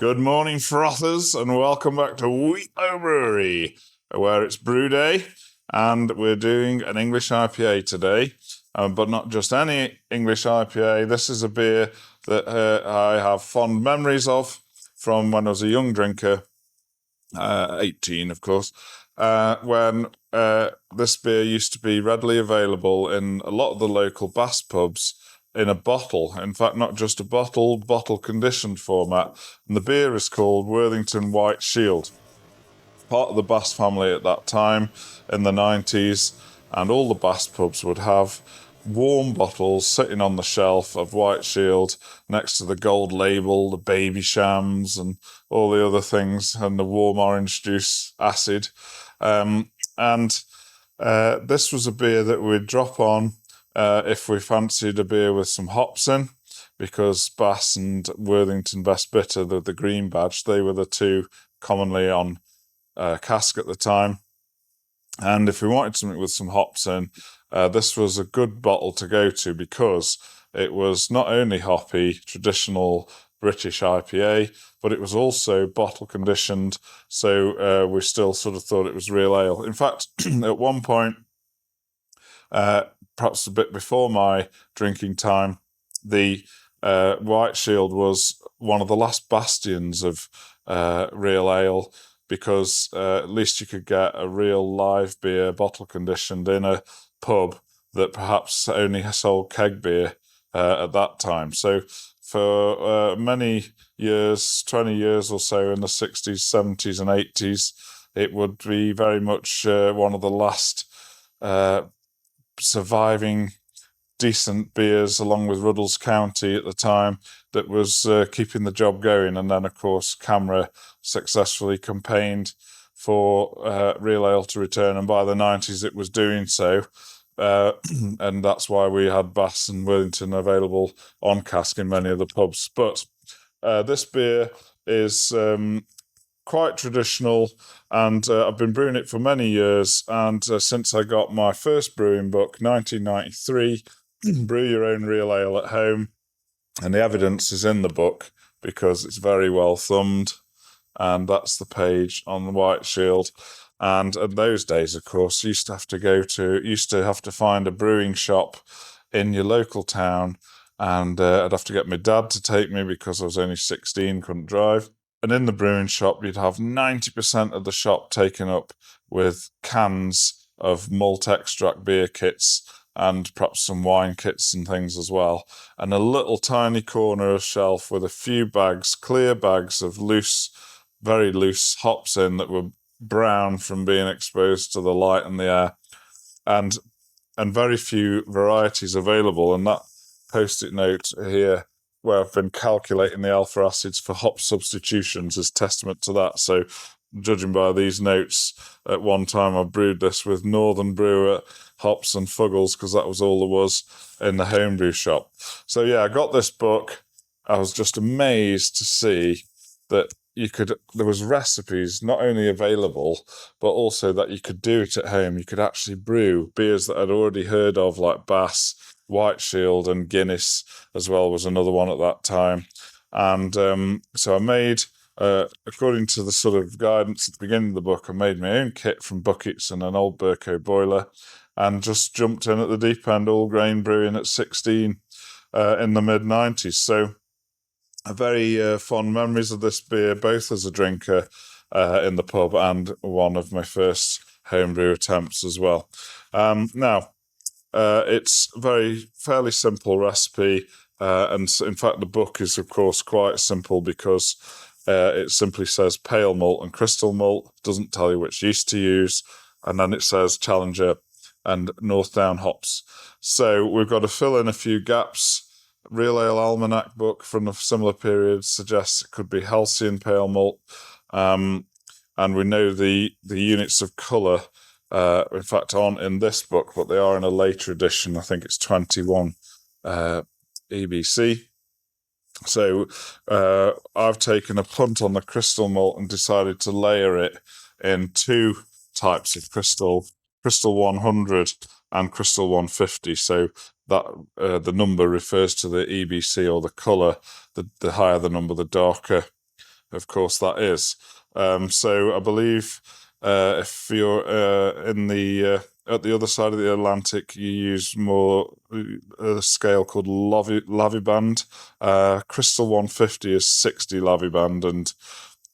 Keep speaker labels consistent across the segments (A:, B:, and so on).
A: Good morning, frothers, and welcome back to Wheatlow Brewery, where it's brew day, and we're doing an English IPA today, but not just any English IPA. This is a beer that I have fond memories of from when I was a young drinker, 18, of course, when this beer used to be readily available in a lot of the local Bass pubs in a bottle. In fact, not just a bottle conditioned format. And the beer is called Worthington White Shield. Part of the Bass family at that time in the 90s, and all the Bass pubs would have warm bottles sitting on the shelf of White Shield next to the gold label, the baby shams, and all the other things, and the warm orange juice acid. This was a beer that we'd drop on if we fancied a beer with some hops in, because Bass and Worthington Best Bitter, the green badge, they were the two commonly on cask at the time. And if we wanted something with some hops in, this was a good bottle to go to, because it was not only hoppy, traditional British IPA, but it was also bottle conditioned, so we still sort of thought it was real ale. In fact, at one point, perhaps a bit before my drinking time, the White Shield was one of the last bastions of real ale, because at least you could get a real live beer bottle conditioned in a pub that perhaps only sold keg beer at that time. So for many years, 20 years or so in the 60s, 70s and 80s, it would be very much one of the last surviving decent beers, along with Ruddles County at the time, that was keeping the job going. And then, of course, CAMRA successfully campaigned for real ale to return, and by the 90s it was doing so. And that's why we had Bass and Worthington available on cask in many of the pubs. But this beer is quite traditional, and I've been brewing it for many years. And since I got my first brewing book, 1993, Brew Your Own Real Ale at Home, and the evidence is in the book because it's very well thumbed, and that's the page on the White Shield. And in those days, of course, you used to have to find a brewing shop in your local town, and I'd have to get my dad to take me because I was only 16, couldn't drive. And in the brewing shop, you'd have 90% of the shop taken up with cans of malt extract beer kits, and perhaps some wine kits and things as well, and a little tiny corner of shelf with a few bags, clear bags of very loose hops in that were brown from being exposed to the light and the air, and very few varieties available. And that post-it note here, where I've been calculating the alpha acids for hop substitutions, is testament to that. So judging by these notes, at one time I brewed this with Northern Brewer hops and Fuggles, because that was all there was in the homebrew shop. So yeah, I got this book. I was just amazed to see that there was recipes not only available, but also that you could do it at home. You could actually brew beers that I'd already heard of, like Bass, White Shield, and Guinness as well was another one at that time. And so I made, according to the sort of guidance at the beginning of the book, I made my own kit from buckets and an old Burco boiler, and just jumped in at the deep end, all grain brewing at 16 in the mid-90s. So very fond memories of this beer, both as a drinker in the pub and one of my first homebrew attempts as well. Now, it's a fairly simple recipe, and in fact the book is of course quite simple, because it simply says pale malt and crystal malt, doesn't tell you which yeast to use, and then it says Challenger and Northdown hops. So we've got to fill in a few gaps. Real Ale Almanac book from a similar period suggests it could be Halcyon pale malt, and we know the units of colour in fact aren't in this book, but they are in a later edition. I think it's 21 EBC. So I've taken a punt on the crystal malt and decided to layer it in two types of crystal 100 and crystal 150. So that the number refers to the EBC, or the colour. The higher the number, the darker of course, that is. So I believe if you're in the at the other side of the Atlantic, you use more a scale called Laviband. Crystal 150 is 60 Laviband, and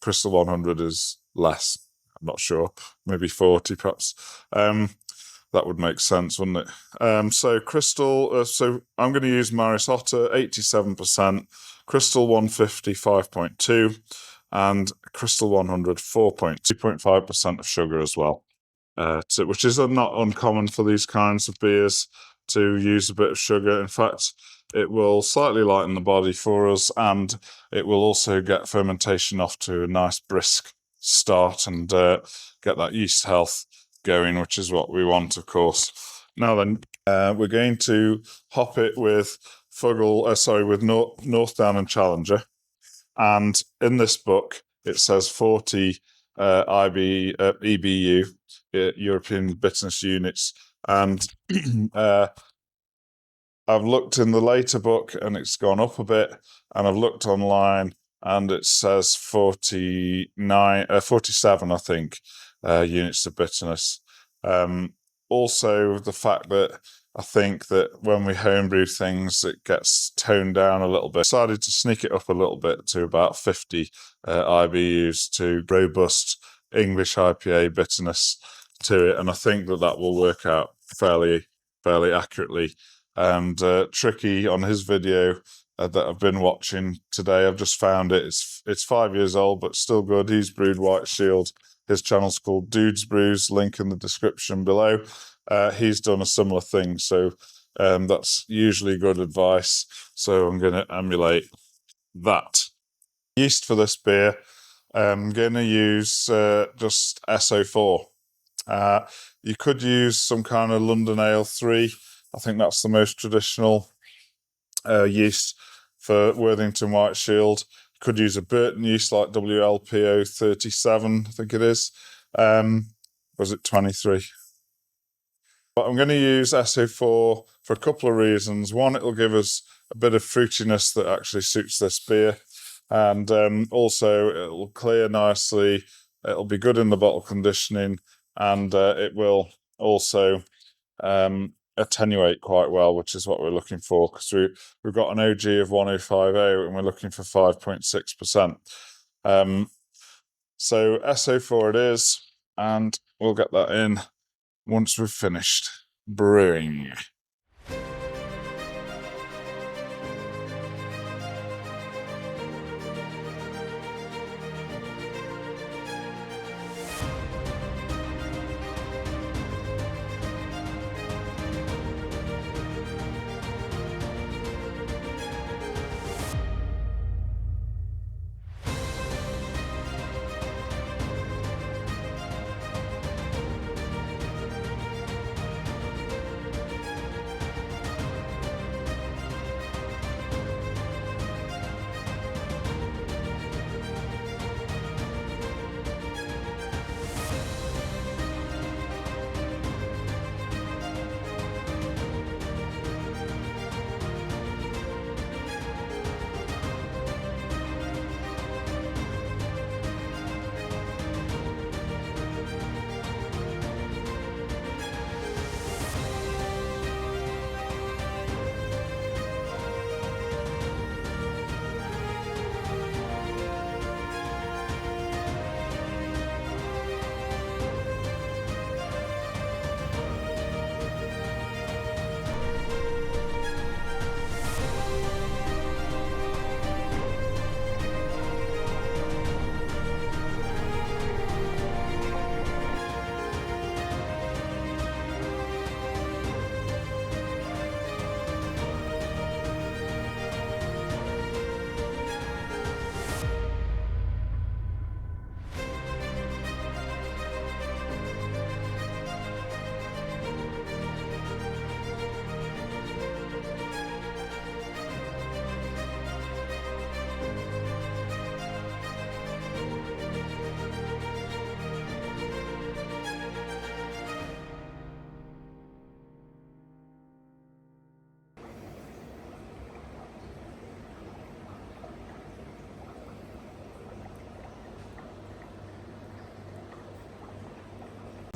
A: Crystal 100 is less. I'm not sure, maybe 40 perhaps. That would make sense, wouldn't it? So Crystal, so I'm going to use Maris Otter, 87%, Crystal 150, 5.2, and Crystal 100, 4.2.5% of sugar as well, which is not uncommon for these kinds of beers to use a bit of sugar. In fact, it will slightly lighten the body for us, and it will also get fermentation off to a nice brisk start and get that yeast health going, which is what we want, of course. Now then, we're going to hop it with with Northdown and Challenger. And in this book, it says 40 EBU, European Bitterness Units. And I've looked in the later book and it's gone up a bit. And I've looked online and it says 47, I think, units of bitterness. Also, the fact that I think that when we homebrew things, it gets toned down a little bit. Decided to sneak it up a little bit to about 50 IBUs to robust English IPA bitterness to it, and I think that will work out fairly accurately. And Tricky on his video that I've been watching today, I've just found it. It's 5 years old, but still good. He's brewed White Shield. His channel's called Dudes Brews, link in the description below. He's done a similar thing, so that's usually good advice. So I'm going to emulate that. Yeast for this beer, I'm going to use just SO4. You could use some kind of London Ale 3. I think that's the most traditional yeast for Worthington White Shield. Could use a Burton yeast like WLPO 37, I think it is. Was it 23? But I'm going to use SO4 for a couple of reasons. One, it'll give us a bit of fruitiness that actually suits this beer. And also, it'll clear nicely. It'll be good in the bottle conditioning. And it will also attenuate quite well, which is what we're looking for, because we've got an OG of 1050 and we're looking for 5.6%. So SO4 it is, and we'll get that in once we've finished brewing.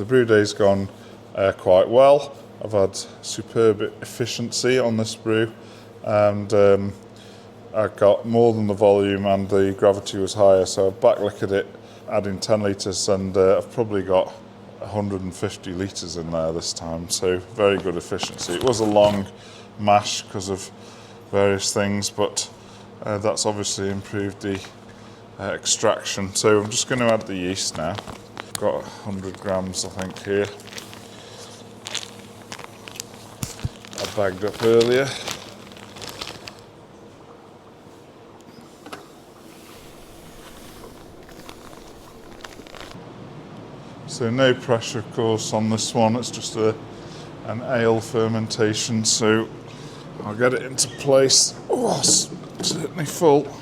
A: The brew day's gone quite well. I've had superb efficiency on this brew, and I got more than the volume, and the gravity was higher, so I've backliquored it, adding 10 litres, and I've probably got 150 litres in there this time, so very good efficiency. It was a long mash because of various things, but that's obviously improved the extraction. So I'm just going to add the yeast now. Got 100 grams I think here. I bagged up earlier. So no pressure of course on this one, it's just an ale fermentation, so I'll get it into place. Oh, it's certainly full.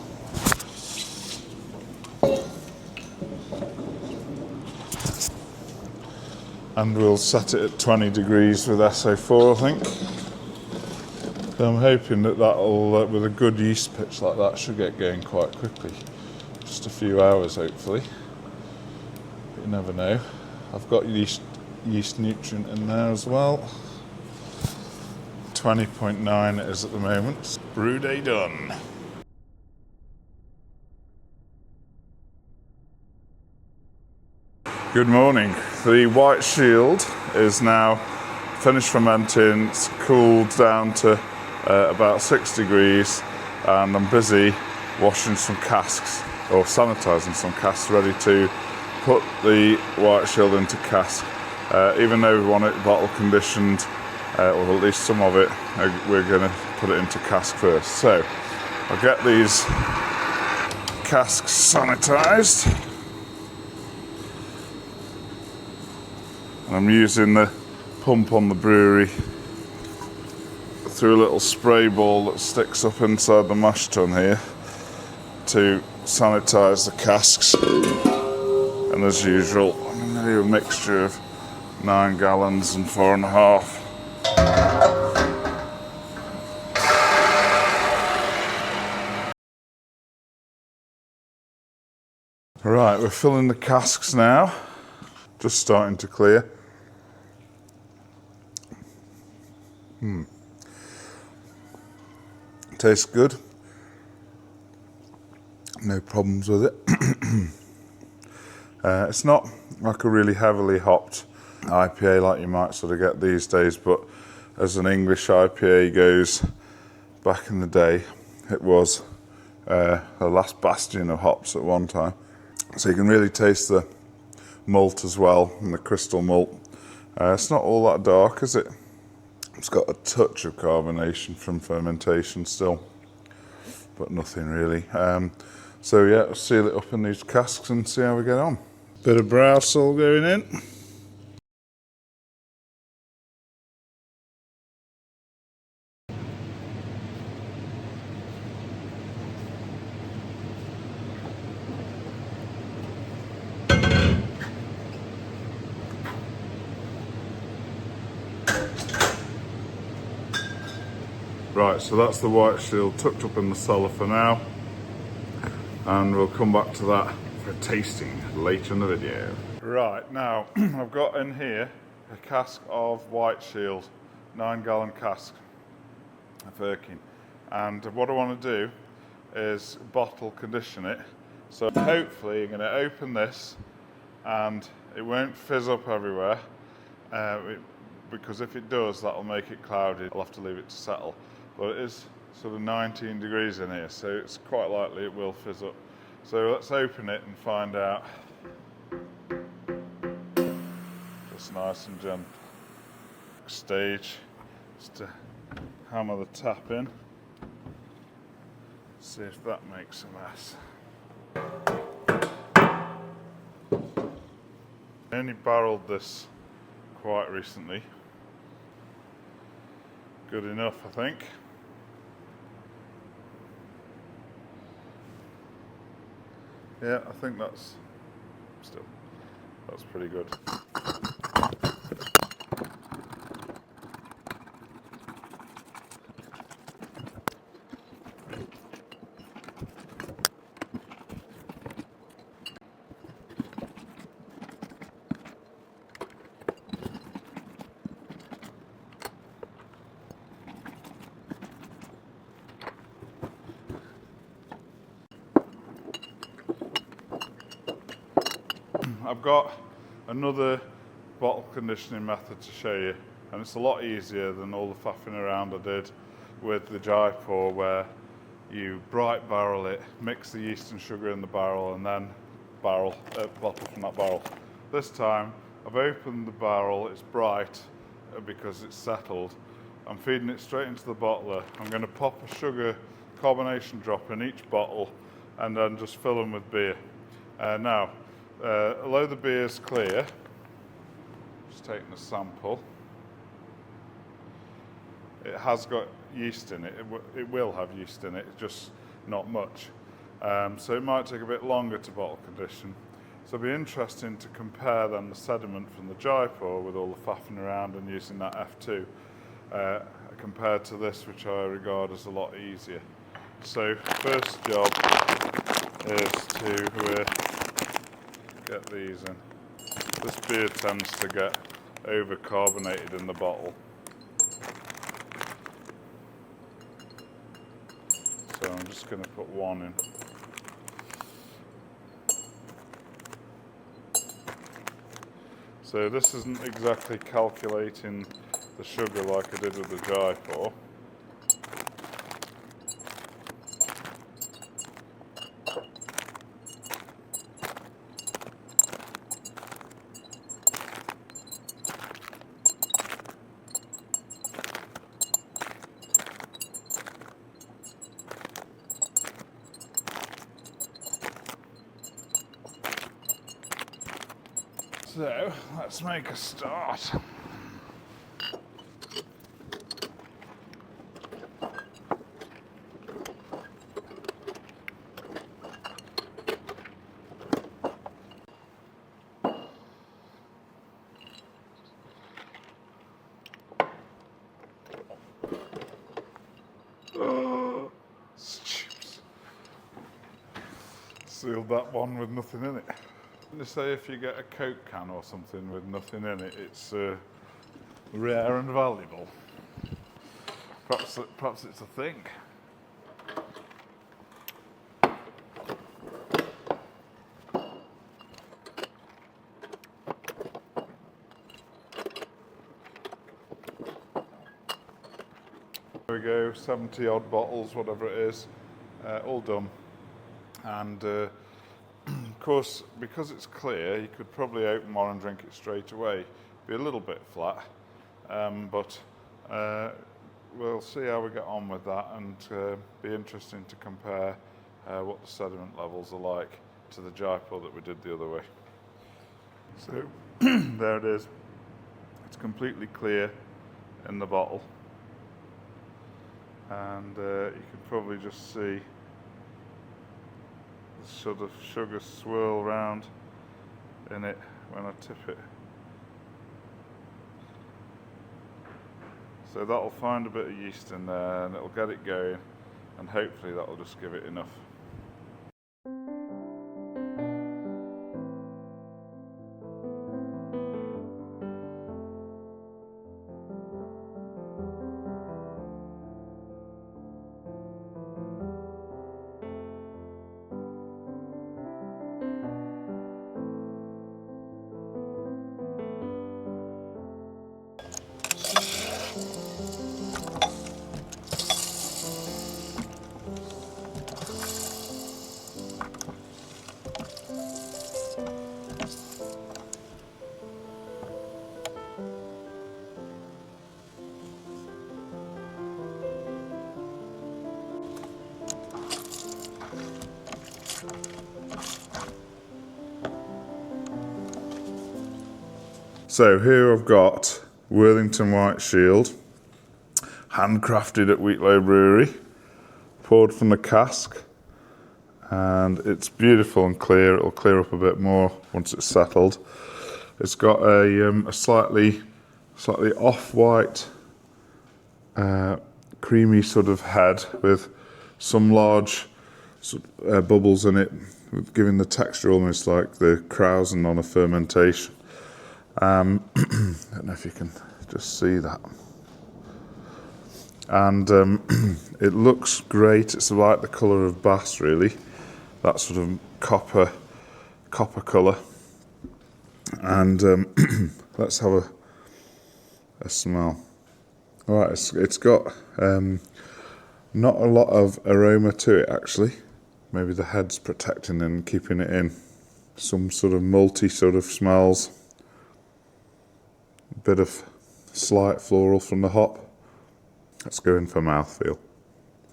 A: And we'll set it at 20 degrees with SO4 I think. So I'm hoping that that'll, with a good yeast pitch like that, should get going quite quickly. Just a few hours hopefully. But you never know. I've got yeast nutrient in there as well. 20.9 it is at the moment. Brew day done. Good morning. The White Shield is now finished fermenting. It's cooled down to about 6 degrees, and I'm busy washing some casks, or sanitising some casks, ready to put the White Shield into cask. Even though we want it bottle conditioned, or at least some of it, we're going to put it into cask first. So I'll get these casks sanitised, and I'm using the pump on the brewery through a little spray ball that sticks up inside the mash tun here to sanitise the casks. And as usual, I'm going to do a mixture of 9 gallons and 4.5. Right, we're filling the casks now. Just starting to clear. Tastes good. No problems with it. It's not like a really heavily hopped IPA like you might sort of get these days, but as an English IPA goes, back in the day, it was the last bastion of hops at one time. So you can really taste the malt as well, and the crystal malt. It's not all that dark, is it? It's got a touch of carbonation from fermentation still, but nothing really. So yeah, I'll seal it up in these casks and see how we get on. Bit of browsel going in. Right, so that's the White Shield tucked up in the cellar for now, and we'll come back to that for tasting later in the video. Right, now I've got in here a cask of White Shield, 9 gallon cask of Birkin, and what I want to do is bottle condition it. So hopefully you're going to open this and it won't fizz up everywhere, because if it does, that'll make it cloudy. I'll have to leave it to settle. But it is sort of 19 degrees in here, so it's quite likely it will fizz up. So let's open it and find out. Just nice and gentle. Stage is to hammer the tap in. See if that makes a mess. I only barreled this quite recently. Good enough, I think. Yeah, I think that's pretty good. I've got another bottle conditioning method to show you, and it's a lot easier than all the faffing around I did with the dry pour, where you bright barrel it, mix the yeast and sugar in the barrel, and then bottle from that barrel. This time I've opened the barrel, it's bright because it's settled. I'm feeding it straight into the bottler. I'm going to pop a sugar carbonation drop in each bottle and then just fill them with beer. Now, although the beer's clear, just taking a sample, it has got yeast in it. It will have yeast in it, just not much. So it might take a bit longer to bottle condition. So it'll be interesting to compare then the sediment from the dry pour with all the faffing around and using that F2 compared to this, which I regard as a lot easier. So first job is to get these in. This beer tends to get over carbonated in the bottle. So I'm just going to put one in. So this isn't exactly calculating the sugar like I did with the dry pour. So let's make a start. Sealed that one with nothing in it. They say if you get a Coke can or something with nothing in it, it's rare and valuable. Perhaps it's a thing. There we go, 70 odd bottles, whatever it is, all done. And of course, because it's clear, you could probably open one and drink it straight away. Be a little bit flat, but we'll see how we get on with that, and be interesting to compare what the sediment levels are like to the dry pour that we did the other way. So there it is. It's completely clear in the bottle, and you can probably just see sort of sugar swirl round in it when I tip it. So that'll find a bit of yeast in there and it'll get it going, and hopefully that'll just give it enough. So here I've got Worthington White Shield, handcrafted at Wheatlow Brewery, poured from the cask, and it's beautiful and clear. It'll clear up a bit more once it's settled. It's got a slightly off-white, creamy sort of head with some large bubbles in it, giving the texture almost like the krausen on a fermentation. I don't know if you can just see that. And it looks great. It's like the colour of Bass, really. That sort of copper colour. And let's have a smell. All right, it's got not a lot of aroma to it actually. Maybe the head's protecting and keeping it in. Some sort of malty sort of smells. A bit of slight floral from the hop. Let's go in for mouthfeel.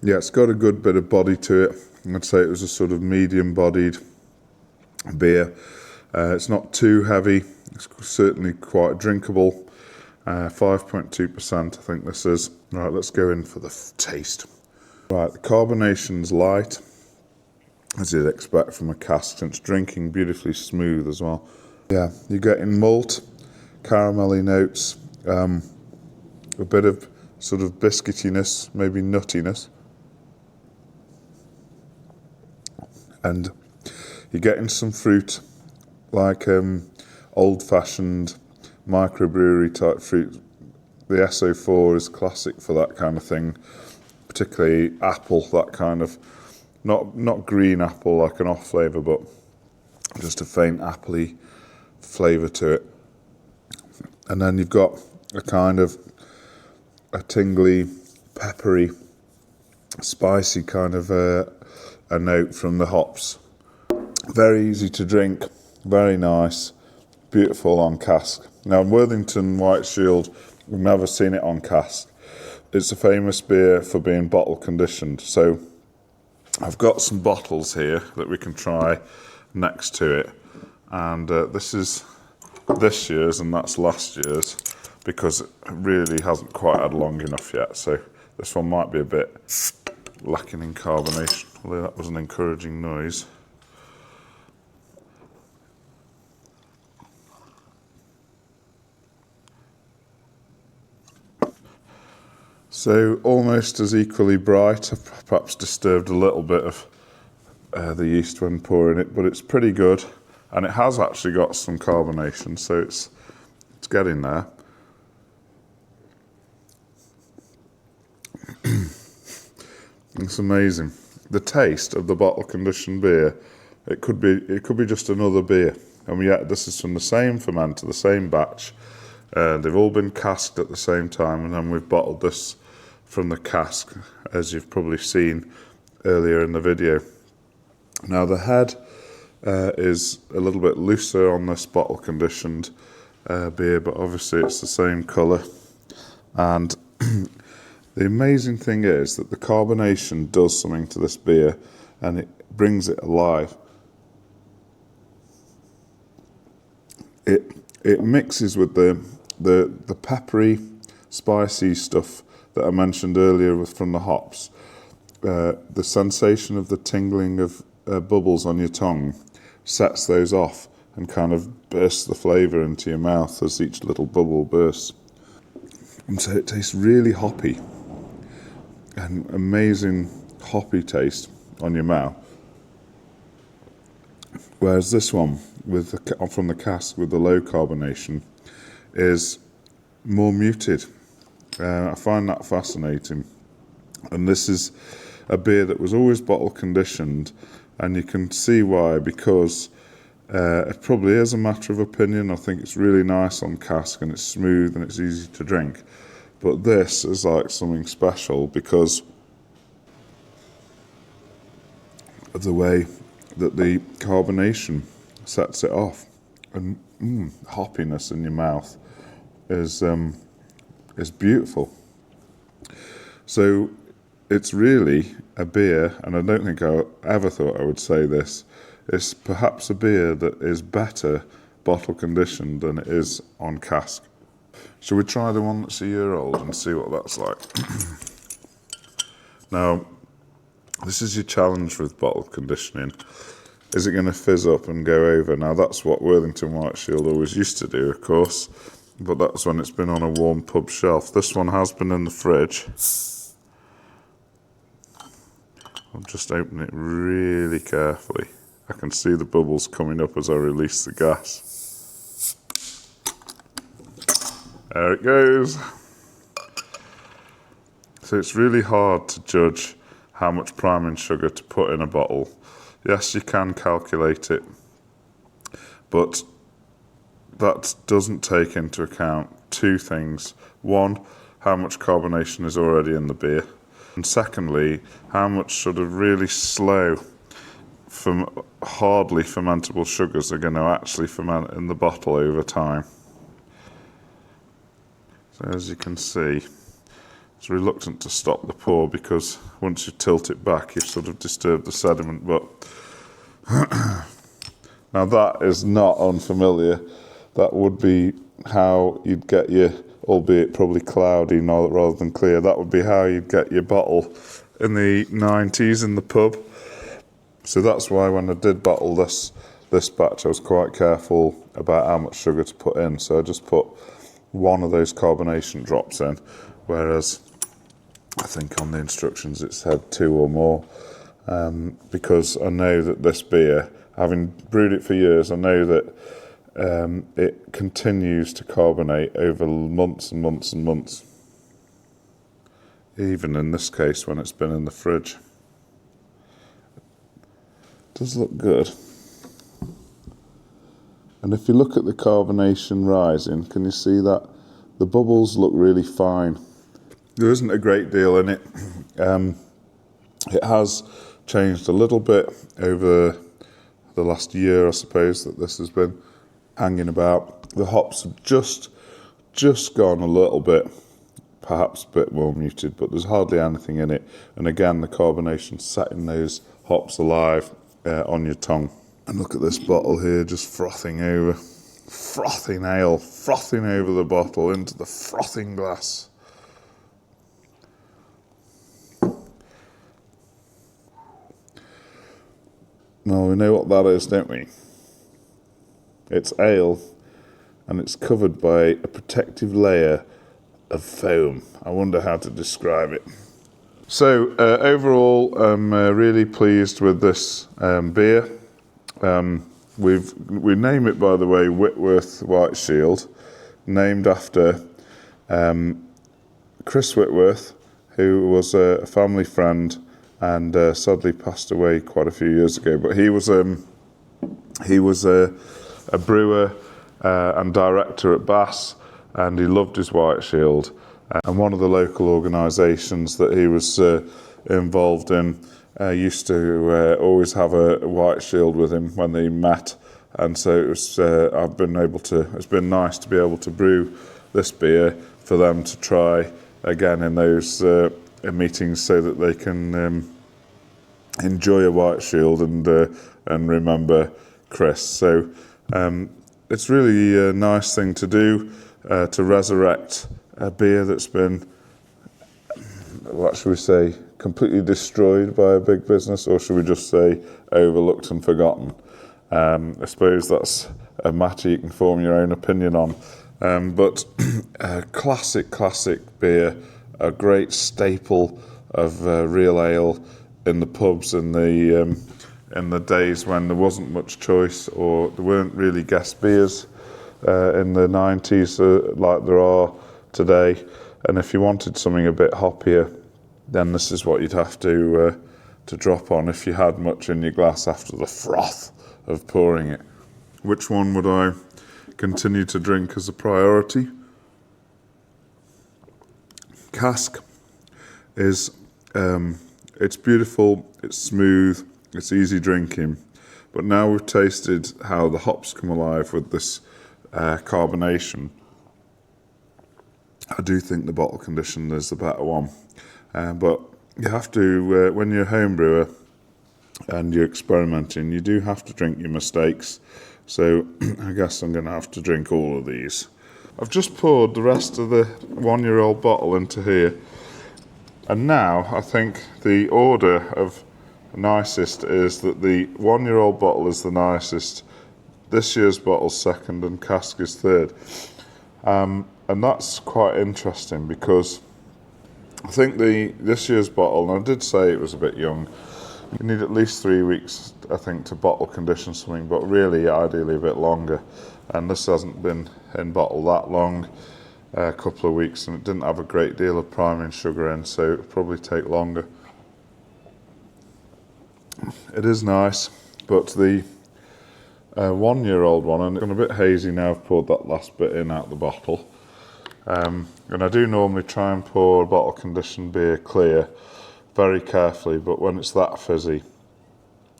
A: Yeah, it's got a good bit of body to it. I'd say it was a sort of medium-bodied beer. It's not too heavy. It's certainly quite drinkable. 5.2% I think this is. Right, let's go in for the taste. Right, the carbonation's light, as you'd expect from a cask, and it's drinking beautifully smooth as well. Yeah, you're getting malt, caramelly notes, a bit of sort of biscuitiness, maybe nuttiness. And you're getting some fruit, like old-fashioned microbrewery type fruit. The SO4 is classic for that kind of thing, particularly apple, that kind of, not green apple like an off flavour, but just a faint appley flavour to it. And then you've got a kind of a tingly, peppery, spicy kind of a note from the hops. Very easy to drink, very nice, beautiful on cask. Now, Worthington White Shield, we've never seen it on cask. It's a famous beer for being bottle conditioned. So I've got some bottles here that we can try next to it. And this is this year's and that's last year's, because it really hasn't quite had long enough yet. So this one might be a bit lacking in carbonation, although that was an encouraging noise. So almost as equally bright. I've perhaps disturbed a little bit of the yeast when pouring it, but it's pretty good, and it has actually got some carbonation, so it's getting there. It's amazing. The taste of the bottle conditioned beer, it could be just another beer, and yet this is from the same fermenter, the same batch. They've all been casked at the same time, and then we've bottled this from the cask, as you've probably seen earlier in the video. Now the head is a little bit looser on this bottle conditioned beer, but obviously it's the same colour. And the amazing thing is that the carbonation does something to this beer, and it brings it alive. It mixes with the peppery, spicy stuff that I mentioned earlier from the hops. The sensation of the tingling of bubbles on your tongue sets those off and kind of bursts the flavour into your mouth as each little bubble bursts. And so it tastes really hoppy, an amazing hoppy taste on your mouth. Whereas this one, from the cask with the low carbonation, is more muted. I find that fascinating. And this is a beer that was always bottle conditioned, and you can see why, because it probably is a matter of opinion. I think it's really nice on cask, and it's smooth and it's easy to drink. But this is like something special because of the way that the carbonation sets it off, and hoppiness in your mouth is beautiful. So it's really a beer, and I don't think I ever thought I would say this, it's perhaps a beer that is better bottle conditioned than it is on cask. Shall we try the one that's a year old and see what that's like? Now, this is your challenge with bottle conditioning. Is it going to fizz up and go over? Now, that's what Worthington White Shield always used to do, of course, but that's when it's been on a warm pub shelf. This one has been in the fridge. I'll just open it really carefully. I can see the bubbles coming up as I release the gas. There it goes. So it's really hard to judge how much priming sugar to put in a bottle. Yes, you can calculate it, but that doesn't take into account two things. One, how much carbonation is already in the beer. And secondly, how much sort of really slow, hardly fermentable sugars are going to actually ferment in the bottle over time. So as you can see, it's reluctant to stop the pour because once you tilt it back, you've sort of disturbed the sediment. But now that is not unfamiliar. That would be how you'd get your, albeit probably cloudy rather than clear, that would be how you'd get your bottle in the 90s in the pub. So that's why when I did bottle this batch, I was quite careful about how much sugar to put in. So I just put one of those carbonation drops in, whereas I think on the instructions it said 2 or more, because I know that this beer, having brewed it for years, I know that it continues to carbonate over months and months and months, even in this case when it's been in the fridge. It does look good. And if you look at the carbonation rising, can you see that the bubbles look really fine? There isn't a great deal in it. It has changed a little bit over the last year, I suppose, that this has been hanging about. The hops have just gone a little bit, perhaps a bit more muted, but there's hardly anything in it. And again, the carbonation's setting those hops alive on your tongue. And look at this bottle here, just frothing over. Frothing ale, frothing over the bottle into the frothing glass. Well, we know what that is, don't we? It's ale, and it's covered by a protective layer of foam. I wonder how to describe it. So, overall, I'm really pleased with this beer. We name it, by the way, Whitworth White Shield, named after Chris Whitworth, who was a family friend and sadly passed away quite a few years ago. But he was a brewer and director at Bass, and he loved his White Shield. And one of the local organisations that he was involved in used to always have a White Shield with him when they met, and so it was. It's been nice to be able to brew this beer for them to try again in those meetings, so that they can enjoy a White Shield and remember Chris. So it's really a nice thing to do, to resurrect a beer that's been, what should we say, completely destroyed by a big business, or should we just say overlooked and forgotten? I suppose that's a matter you can form your own opinion on. But a classic beer, a great staple of real ale in the pubs in the days when there wasn't much choice, or there weren't really guest beers in the 90s like there are today. And if you wanted something a bit hoppier, then this is what you'd have to drop on if you had much in your glass after the froth of pouring it. Which one would I continue to drink as a priority? Cask is it's beautiful, it's smooth, it's easy drinking, but now we've tasted how the hops come alive with this carbonation. I do think the bottle condition is the better one, but you have to, when you're a home brewer and you're experimenting, you do have to drink your mistakes. So I guess I'm going to have to drink all of these. I've just poured the rest of the 1-year-old bottle into here, and now I think the order of nicest is that the 1-year-old bottle is the nicest, this year's bottle's second, and cask is third. And that's quite interesting, because I think this year's bottle, and I did say it was a bit young, you need at least 3 weeks, I think, to bottle condition something, but really ideally a bit longer. And this hasn't been in bottle that long, a couple of weeks, and it didn't have a great deal of priming sugar in, so it'll probably take longer. It is nice, but the 1-year-old one, and it's gone a bit hazy now. I've poured that last bit in out the bottle. And I do normally try and pour a bottle conditioned beer clear very carefully, but when it's that fizzy,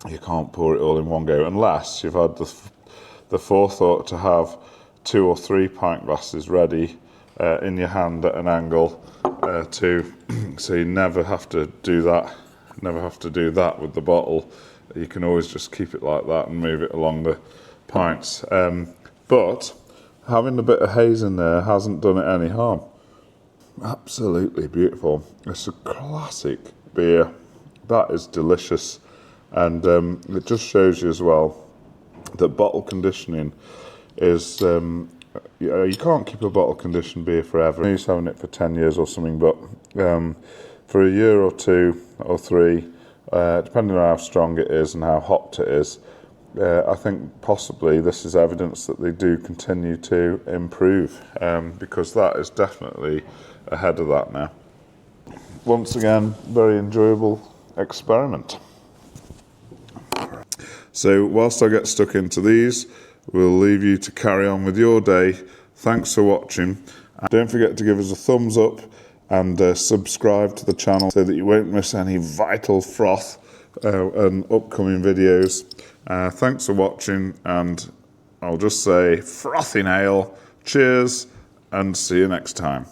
A: you can't pour it all in one go unless you've had the forethought to have 2 or 3 pint glasses ready in your hand at an angle so you never have to do that. Never have to do that with the bottle. You can always just keep it like that and move it along the pints. But having a bit of haze in there hasn't done it any harm. Absolutely beautiful. It's a classic beer. That is delicious. And it just shows you as well that bottle conditioning is, you can't keep a bottle conditioned beer forever. I used to having it for 10 years or something, but for a year or 2 or 3, depending on how strong it is and how hopped it is, I think possibly this is evidence that they do continue to improve, because that is definitely ahead of that now. Once again, very enjoyable experiment. So whilst I get stuck into these, we'll leave you to carry on with your day. Thanks for watching. Don't forget to give us a thumbs up and subscribe to the channel so that you won't miss any vital froth and upcoming videos. Thanks for watching, and I'll just say frothing ale, cheers, and see you next time.